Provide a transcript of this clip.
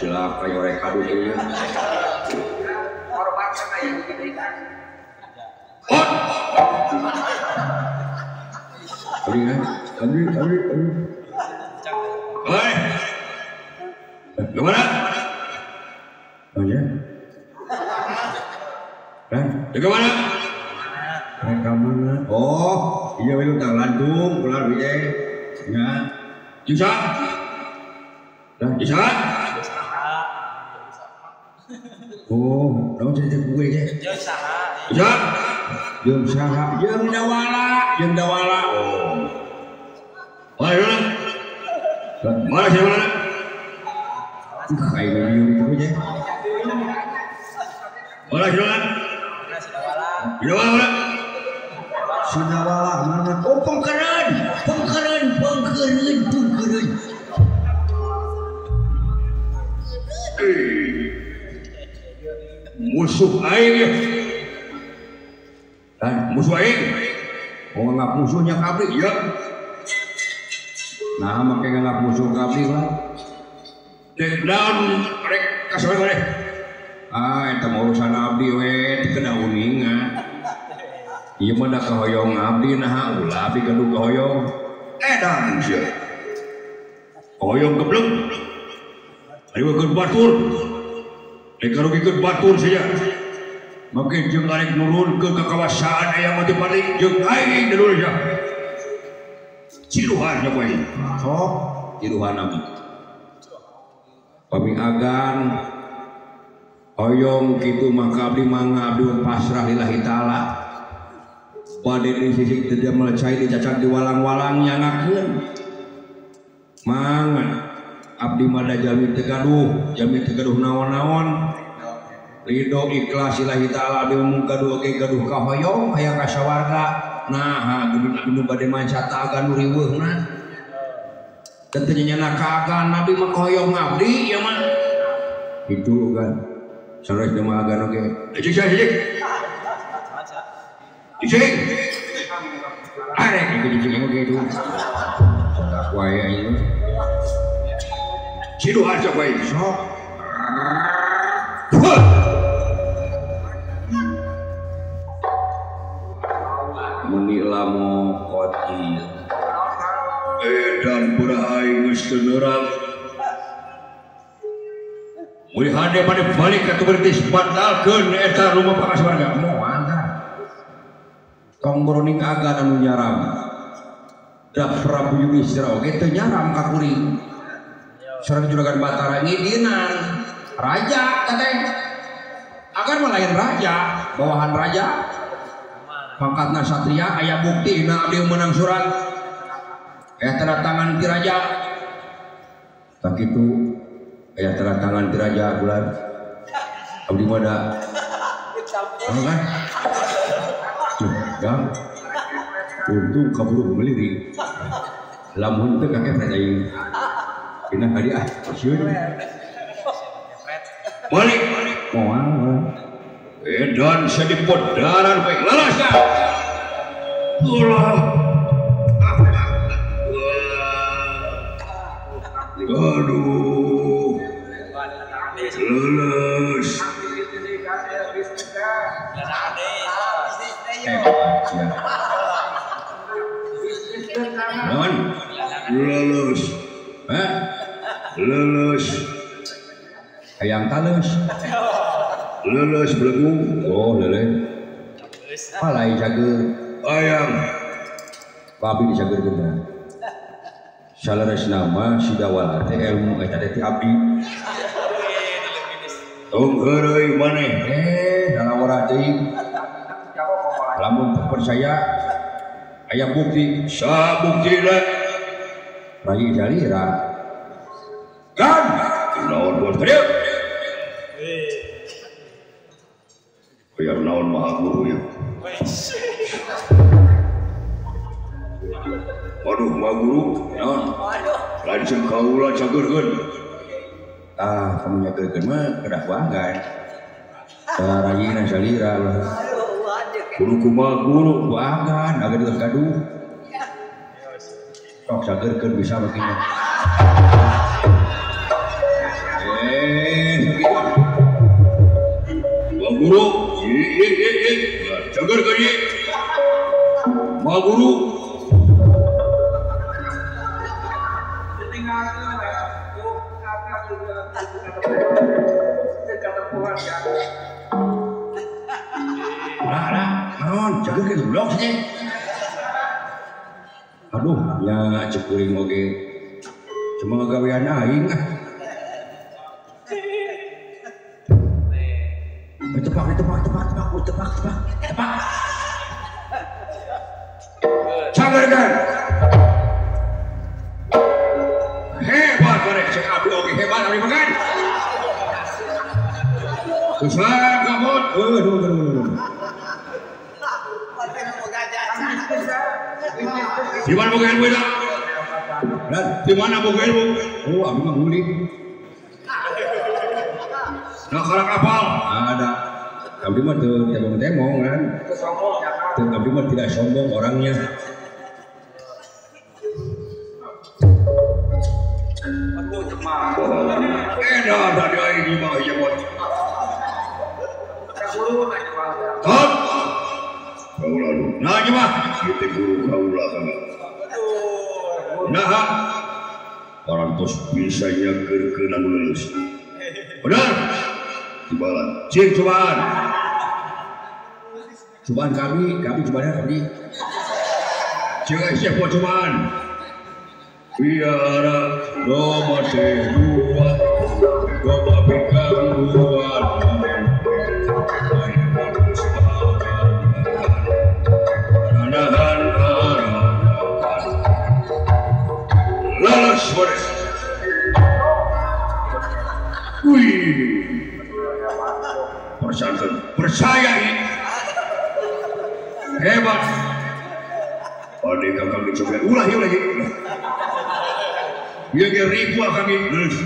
silaka yorek kadu ieu. Korban kana yang diberikan. Abi. Oi. Gimana? Oh ya. Kan, bagaimana? Rekaman. Oh, iya we utang lantung, kelar biye. Ya. Bisa? Dah, bisa? Oh, dong cerita gue ya. Jeung saha? Bisa? Jeung saha? Jeung dawala. Oh. Mana? Mana sih mana? Kayak video itu aja. Mana sih mana? Sidawala mana? Oh pengkeren. Musuh aing. Dan musuh aing. Mau nganggap musuhnya kabri ya. Nah, makanya nganggap musuh kabri lah. Dek daun rek kasoe we. Eta mah urusan abdi we, teu kena uningan. Ieu mah da kahoyong abdi nah ulah abdi kudu kahoyong. Edan sia. Kahoyong geblek. Ari we keur batur. Rek karugikeun batur saja. Make jeung arek nurun ke kekawasaan aya mah teu paling jeung aing dulu ya. Ciruhan ya bae. Sok ciruhan abdi. Pami agan hoyong kitu maka abdi mangga abdi pasrah lillahi taala. Bade di sisi teu melecai dicacak di walang-walang nyangakeun. Mangga abdi mah da jami teu gaduh naon-naon. Ridho ikhlas lillahi taala abdi mung gaduh ge gaduh ka hoyong aya ka sawarga. Nah, geus abdi nu bade mancata agan nu riweuhna. Dan ternyata kagan nabi mah hoyong abdi ya mah. Itu kan. Sanes jemaah agan oge. Cicing. Arek itu cicing oge itu. Sadak wae ieu. Sidu aja bae sok. Muni lamu kotil. Dan beraing geus teu neurang. Mun hade mane balik ka tubertis batalkeun eta rumah pakas warga moal kan. Tong broning agan anu nyaram. Da Prabu Yudhistira oge teu nyaram ka kuring. Sareng juragan Batara ngidinan raja katanya. Agan mah lain raja, bawahan raja. Pangkatna satria aya bukti na abdi menang surat. Tanda tangan ti raja. Tak itu tanda tangan ti raja bulan. Abdi mah da. Kan? Ya. Untung kaburu melirik. Lamun teu kakek aing. Pina kali sieun. Balik. Moal. Edan sedipot daran baik lalasna. Allah. Aduh, lulus. Non, lulus. Lulus. Ayang talus. Lulus belagu. Oh, lele. Palai jager. Ayang. Papi dijager bener. Salares nama sidawala teh ilmu eta teh abdi. Tong heureuy maneh dalawara teuing. Lamun percaya aya bukti, sabuktina Rai Jalira. Kan naon bos teu? Aya naon maha guru ya. Waduh, ma guru, naon? Langsung kaula cageurkeun. Kamu nyageurkeun mah kedah bangan. Sarayina salira lah. Guru kumaha guru bangan, agar geus gaduh. Sok cageurkeun bisa begini. Bang Guru, jaga kan ye. Bang Guru. Nah, jaga ke blok sih. Aduh, ya cekuring oge. Cuma gawean aing ah. Tepak. Sabarkan. Hebat barek cek abdi oge hebat abdi makan. Susah kamu. Aduh. Di mana boga ilmu dah? Di mana boga ilmu? Oh, abdi mah ngulik. Nah, kalau kapal ada. Abdi mah temong kan. Abdi mah tidak sombong orangnya. Dah dia ini mah ya bot. Top. Nah, gimana? Kita guru kaulah sana. Nah, orang tos bisa nyagerkeun lulus. Benar? Cobaan. Cing cobaan. Cobaan kami cobaannya tadi. Cing siapa cobaan? Biara nomor 2 Goma bikang buat lalas beres. Wih, percaya ini hebat. Adik kakak dicoba ulah. Dia ribu kami lulus.